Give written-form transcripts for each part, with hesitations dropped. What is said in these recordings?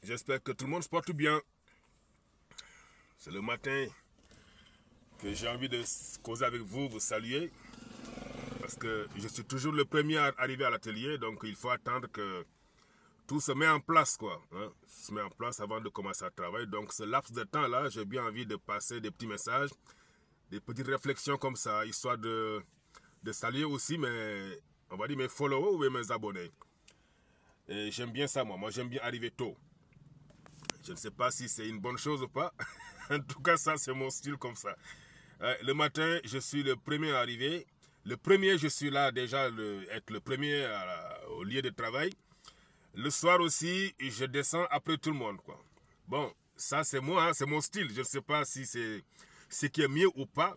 J'espère que tout le monde se porte bien. C'est le matin que j'ai envie de causer avec vous, vous saluer. Parce que je suis toujours le premier à arriver à l'atelier, donc il faut attendre que tout se met en place, quoi. Hein, se met en place avant de commencer à travailler. Donc ce laps de temps-là, j'ai bien envie de passer des petits messages, des petites réflexions comme ça, histoire de saluer aussi on va dire mes followers ou mes abonnés. Et j'aime bien ça, moi j'aime bien arriver tôt. Je ne sais pas si c'est une bonne chose ou pas. En tout cas, ça, c'est mon style comme ça. Le matin, je suis le premier à arriver. Le premier, je suis là déjà, être le premier au lieu de travail. Le soir aussi, je descends après tout le monde, quoi. Bon, ça, c'est moi, hein, c'est mon style. Je ne sais pas si c'est ce qui est mieux ou pas.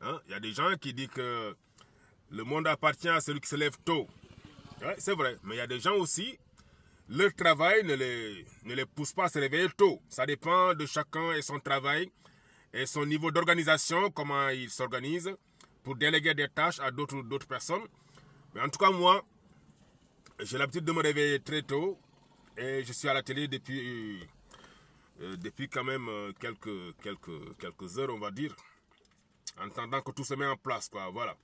Hein? Il y a des gens qui disent que le monde appartient à celui qui se lève tôt. Ouais, c'est vrai. Mais il y a des gens aussi, leur travail ne les pousse pas à se réveiller tôt. Ça dépend de chacun et son travail et son niveau d'organisation, comment il s'organise pour déléguer des tâches à d'autres personnes. Mais en tout cas, moi, j'ai l'habitude de me réveiller très tôt et je suis à la télé depuis quand même quelques heures, on va dire, en attendant que tout se met en place, quoi. Voilà.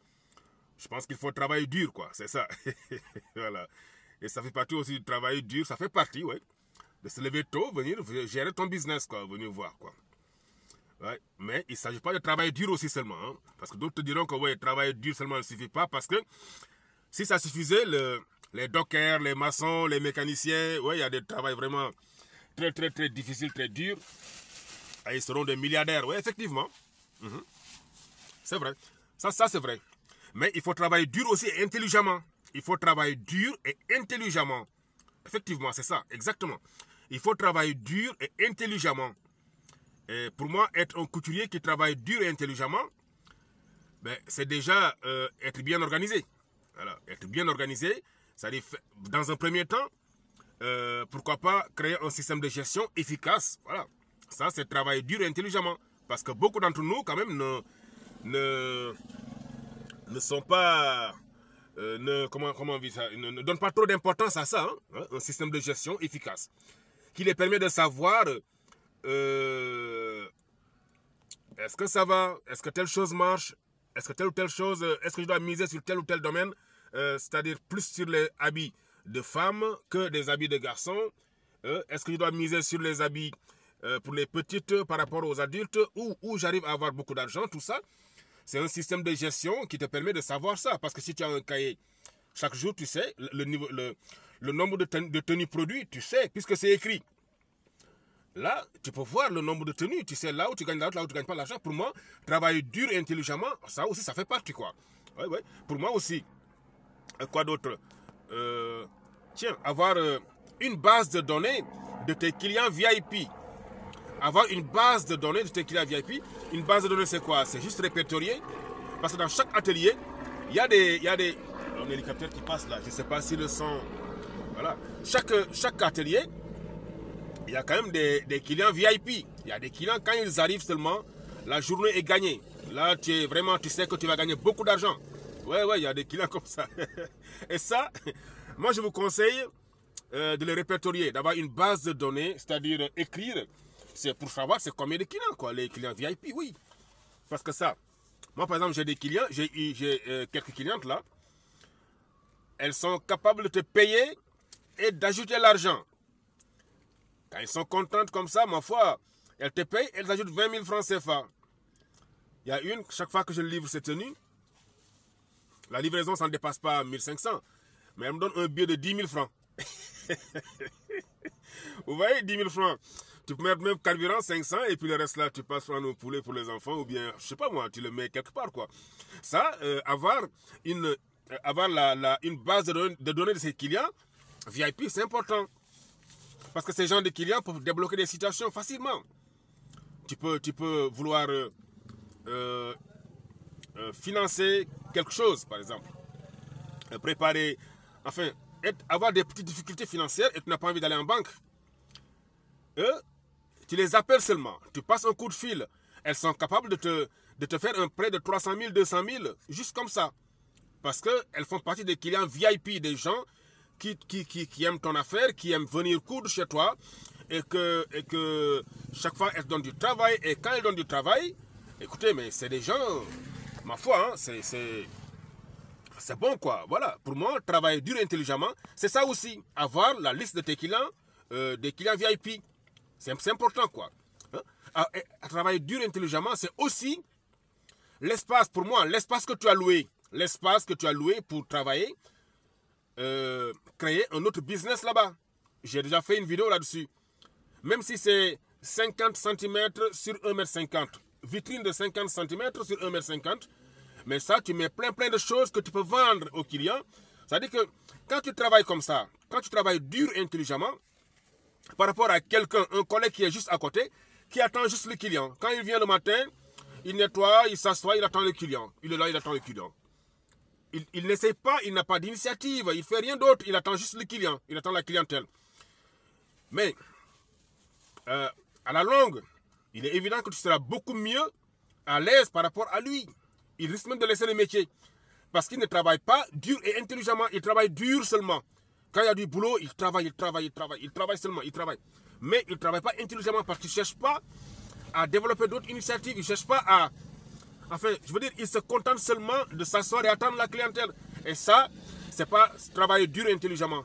Je pense qu'il faut travailler dur, quoi. C'est ça. Voilà. Et ça fait partie aussi du travail dur. Ça fait partie, ouais. De se lever tôt, venir gérer ton business, quoi. Venir voir, quoi. Ouais. Mais il ne s'agit pas de travailler dur aussi seulement. Hein. Parce que d'autres te diront que, ouais, travailler dur seulement ne suffit pas. Parce que si ça suffisait, les dockers, les maçons, les mécaniciens, ouais, il y a des travails vraiment très difficiles, très durs. Et ils seront des milliardaires. Ouais, effectivement. C'est vrai. Ça c'est vrai. Mais il faut travailler dur aussi et intelligemment. Il faut travailler dur et intelligemment. Effectivement, c'est ça, exactement. Il faut travailler dur et intelligemment. Et pour moi, être un couturier qui travaille dur et intelligemment, c'est déjà être bien organisé. Voilà, être bien organisé, c'est-à-dire, dans un premier temps, pourquoi pas créer un système de gestion efficace. Voilà, ça c'est travailler dur et intelligemment. Parce que beaucoup d'entre nous, quand même, ne sont pas... comment on dit ça, ne donne pas trop d'importance à ça, hein, un système de gestion efficace qui les permet de savoir est-ce que ça va, est-ce que telle chose marche, est-ce que telle ou telle chose, est-ce que je dois miser sur tel ou tel domaine, c'est-à-dire plus sur les habits de femmes que des habits de garçons, est-ce que je dois miser sur les habits pour les petites par rapport aux adultes, où j'arrive à avoir beaucoup d'argent, tout ça. C'est un système de gestion qui te permet de savoir ça. Parce que si tu as un cahier, chaque jour, tu sais, le nombre de tenues produits, tu sais, puisque c'est écrit. Là, tu peux voir le nombre de tenues. Tu sais là où tu gagnes l'argent, là où tu ne gagnes pas l'argent. Pour moi, travailler dur et intelligemment, ça aussi, ça fait partie, quoi. Ouais, ouais. Pour moi aussi. Quoi d'autre? Tiens, avoir une base de données de tes clients VIP. Avoir une base de données de tes clients VIP. Une base de données, c'est quoi? C'est juste répertorié. Parce que dans chaque atelier, il y a des un hélicoptère qui passe là. Je ne sais pas si le son... Voilà. Chaque atelier, il y a quand même des clients VIP. Il y a des clients, quand ils arrivent seulement, la journée est gagnée. Là, tu sais que tu vas gagner beaucoup d'argent. Ouais, il y a des clients comme ça. Et ça, moi, je vous conseille de les répertorier, d'avoir une base de données, c'est-à-dire écrire. C'est pour savoir c'est combien de clients, quoi, les clients VIP, oui. Parce que ça, moi par exemple, j'ai des clients, j'ai quelques clientes là, elles sont capables de te payer et d'ajouter l'argent. Quand elles sont contentes comme ça, ma foi, elles te payent, elles ajoutent 20 000 francs CFA. Il y a une, chaque fois que je livre cette tenue, la livraison, ça ne dépasse pas 1500, mais elle me donne un billet de 10 000 francs. Vous voyez, 10 000 francs. Tu peux mettre même carburant 500 et puis le reste là, tu passes prendre un poulet pour les enfants ou bien, je sais pas moi, tu le mets quelque part, quoi. Ça, avoir une base de données de ces clients VIP, c'est important. Parce que ces gens de clients peuvent débloquer des situations facilement. Tu peux vouloir financer quelque chose, par exemple. Préparer, enfin, avoir des petites difficultés financières et tu n'as pas envie d'aller en banque. Tu les appelles seulement, tu passes un coup de fil. Elles sont capables de te faire un prêt de 300 000, 200 000, juste comme ça. Parce qu'elles font partie des clients VIP, des gens qui aiment ton affaire, qui aiment venir coudre chez toi et que chaque fois elle donne du travail. Et quand elle donne du travail, écoutez, mais c'est des gens, ma foi, hein, c'est bon quoi. Voilà, pour moi, travailler dur et intelligemment, c'est ça aussi. Avoir la liste de tes clients, des clients VIP. C'est important quoi. Hein? À travailler dur et intelligemment, c'est aussi l'espace, pour moi, l'espace que tu as loué. L'espace que tu as loué pour travailler, créer un autre business là-bas. J'ai déjà fait une vidéo là-dessus. Même si c'est 50 cm sur 1,50 m. Vitrine de 50 cm sur 1,50 m. Mais ça, tu mets plein de choses que tu peux vendre aux clients. C'est-à-dire que quand tu travailles comme ça, quand tu travailles dur et intelligemment, par rapport à quelqu'un, un collègue qui est juste à côté, qui attend juste le client. Quand il vient le matin, il nettoie, il s'assoit, il attend le client. Il est là, il attend le client. Il n'essaie pas, il n'a pas d'initiative, il ne fait rien d'autre, il attend juste le client, il attend la clientèle. Mais, à la longue, il est évident que tu seras beaucoup mieux à l'aise par rapport à lui. Il risque même de laisser le métier. Parce qu'il ne travaille pas dur et intelligemment, il travaille dur seulement. Quand il y a du boulot, il travaille seulement, il travaille. Mais il ne travaille pas intelligemment parce qu'il ne cherche pas à développer d'autres initiatives, il ne cherche pas à... Enfin, je veux dire, il se contente seulement de s'asseoir et attendre la clientèle. Et ça, c'est pas travailler dur et intelligemment.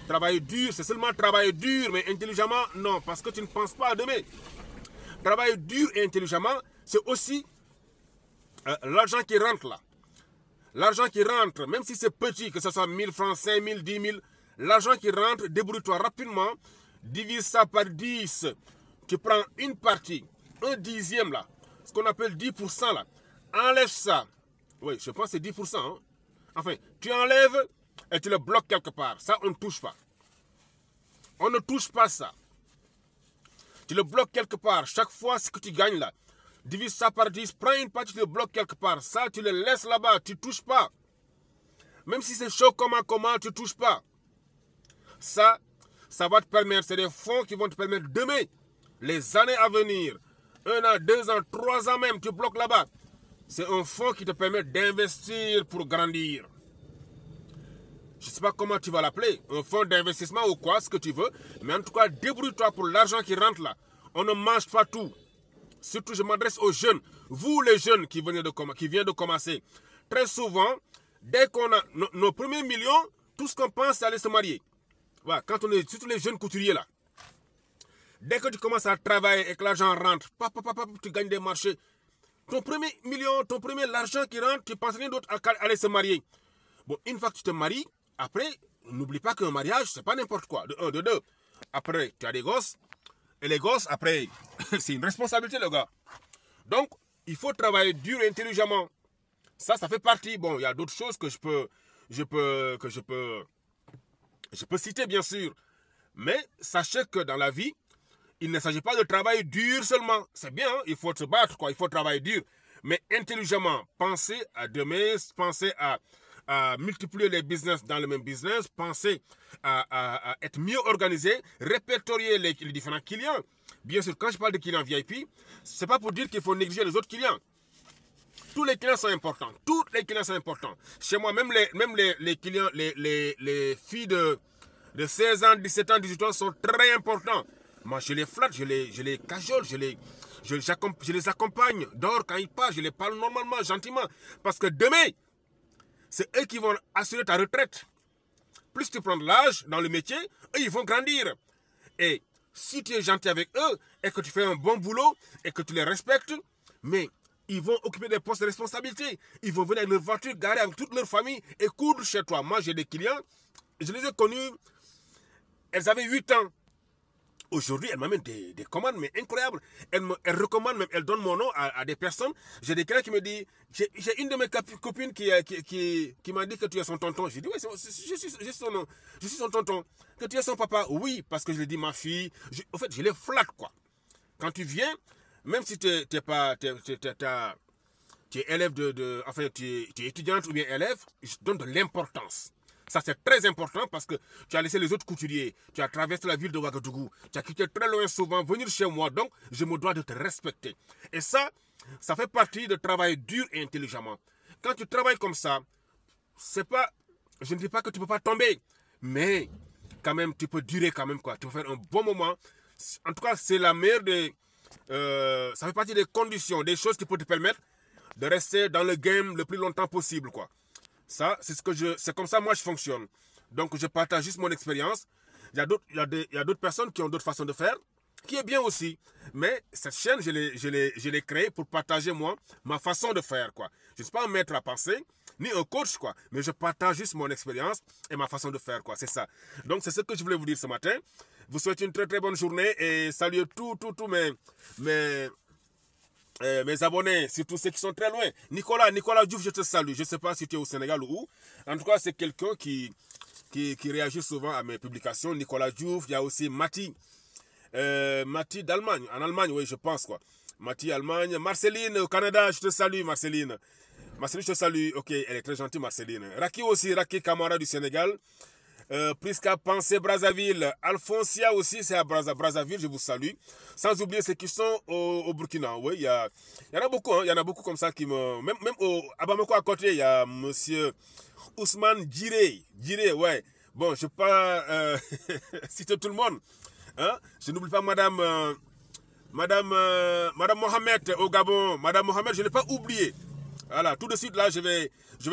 Travailler dur, c'est seulement travailler dur, mais intelligemment, non, parce que tu ne penses pas à demain. Travailler dur et intelligemment, c'est aussi l'argent qui rentre là. L'argent qui rentre, même si c'est petit, que ce soit 1000 francs, 5000, 10 000, l'argent qui rentre, débrouille-toi rapidement, divise ça par 10. Tu prends une partie, un dixième là, ce qu'on appelle 10% là. Enlève ça. Oui, je pense que c'est 10%. Hein. Enfin, tu enlèves et tu le bloques quelque part. Ça, on ne touche pas. On ne touche pas ça. Tu le bloques quelque part. Chaque fois, ce que tu gagnes là, divise ça par 10, prends une partie, tu le bloques quelque part. Ça, tu le laisses là-bas, tu ne touches pas. Même si c'est chaud, comment, tu ne touches pas. Ça va te permettre, c'est des fonds qui vont te permettre demain, les années à venir, 1 an, 2 ans, 3 ans même, tu bloques là-bas. C'est un fonds qui te permet d'investir pour grandir. Je ne sais pas comment tu vas l'appeler, un fonds d'investissement ou quoi, ce que tu veux. Mais en tout cas, débrouille-toi pour l'argent qui rentre là. On ne mange pas tout. Surtout, je m'adresse aux jeunes. Vous, les jeunes qui viennent de commencer. Très souvent, dès qu'on a nos premiers millions, tout ce qu'on pense, c'est aller se marier. Voilà, quand on est, surtout les jeunes couturiers là. Dès que tu commences à travailler et que l'argent rentre, tu gagnes des marchés. Ton premier million, ton premier l'argent qui rentre, tu penses rien d'autre à aller se marier. Bon, une fois que tu te maries, après, n'oublie pas qu'un mariage, c'est pas n'importe quoi. De 1, de 2. Après, tu as des gosses. Et les gosses, après, c'est une responsabilité, le gars. Donc, il faut travailler dur et intelligemment. Ça fait partie. Bon, il y a d'autres choses que je peux citer, bien sûr. Mais sachez que dans la vie, il ne s'agit pas de travailler dur seulement. C'est bien, hein? Il faut se battre, quoi. Il faut travailler dur. Mais intelligemment, pensez à demain, pensez à multiplier les business dans le même business, penser à être mieux organisé, répertorier les différents clients. Bien sûr, quand je parle de clients VIP, ce n'est pas pour dire qu'il faut négliger les autres clients. Tous les clients sont importants. Tous les clients sont importants. Chez moi, même les clients, les filles de 16 ans, 17 ans, 18 ans sont très importants. Moi, je les flatte, je les cajole, je les accompagne dehors quand ils partent, je les parle normalement, gentiment. Parce que demain, c'est eux qui vont assurer ta retraite. Plus tu prends de l'âge dans le métier, eux, ils vont grandir. Et si tu es gentil avec eux et que tu fais un bon boulot et que tu les respectes, mais ils vont occuper des postes de responsabilité. Ils vont venir avec leur voiture, garer avec toute leur famille et coudre chez toi. Moi, j'ai des clients, je les ai connus, elles avaient 8 ans. Aujourd'hui, elle m'amène des commandes, mais incroyables. Elle recommande même, elle donne mon nom à des personnes. J'ai des clients qui me disent, j'ai une de mes copines qui m'a dit que tu es son tonton. J'ai dit, oui, je suis son tonton. Que tu es son papa. Oui, parce que je lui ai dit, ma fille. En fait, je les flatte, quoi. Quand tu viens, même si tu es élève enfin, tu es étudiante ou bien élève, je te donne de l'importance. Ça, c'est très important parce que tu as laissé les autres couturiers. Tu as traversé la ville de Ouagadougou. Tu as quitté très loin souvent, venir chez moi. Donc, je me dois de te respecter. Et ça fait partie de travailler dur et intelligemment. Quand tu travailles comme ça, c'est pas... Je ne dis pas que tu ne peux pas tomber. Mais quand même, tu peux durer quand même, quoi. Tu peux faire un bon moment. En tout cas, c'est la meilleure des... ça fait partie des conditions, des choses qui peuvent te permettre de rester dans le game le plus longtemps possible, quoi. Ça, c'est comme ça, moi, je fonctionne. Donc, je partage juste mon expérience. Il y a d'autres personnes qui ont d'autres façons de faire, qui est bien aussi. Mais cette chaîne, je l'ai créée pour partager, moi, ma façon de faire, quoi. Je ne suis pas un maître à penser, ni un coach, quoi. Mais je partage juste mon expérience et ma façon de faire, quoi. C'est ça. Donc, c'est ce que je voulais vous dire ce matin. Vous souhaite une très, très bonne journée et saluez tous mes abonnés, surtout ceux qui sont très loin. Nicolas Diouf, je te salue. Je ne sais pas si tu es au Sénégal ou où. En tout cas, c'est quelqu'un qui réagit souvent à mes publications. Nicolas Diouf, il y a aussi Mati d'Allemagne. En Allemagne, oui, je pense, quoi. Mati, Allemagne. Marceline, au Canada, je te salue, Marceline. Marceline, je te salue. Ok, elle est très gentille, Marceline. Raki aussi, Raki Camara du Sénégal. Prisca Pensée Brazzaville, Alfoncia aussi, c'est à Brazzaville, je vous salue. Sans oublier ceux qui sont au Burkina. Oui, il y en a beaucoup, hein, il y en a beaucoup comme ça qui me. Même à Bamako à côté, il y a monsieur Ousmane Djiré, ouais. Bon, je ne vais pas citer tout le monde. Hein? Je n'oublie pas Madame Mohamed au Gabon. Madame Mohamed, je ne l'ai pas oublié. Voilà, tout de suite là, je vais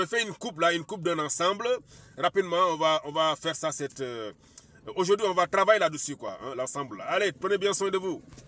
faire une coupe d'un ensemble. Rapidement, on va faire ça aujourd'hui, on va travailler là-dessus, quoi, hein, l'ensemble. Allez, prenez bien soin de vous.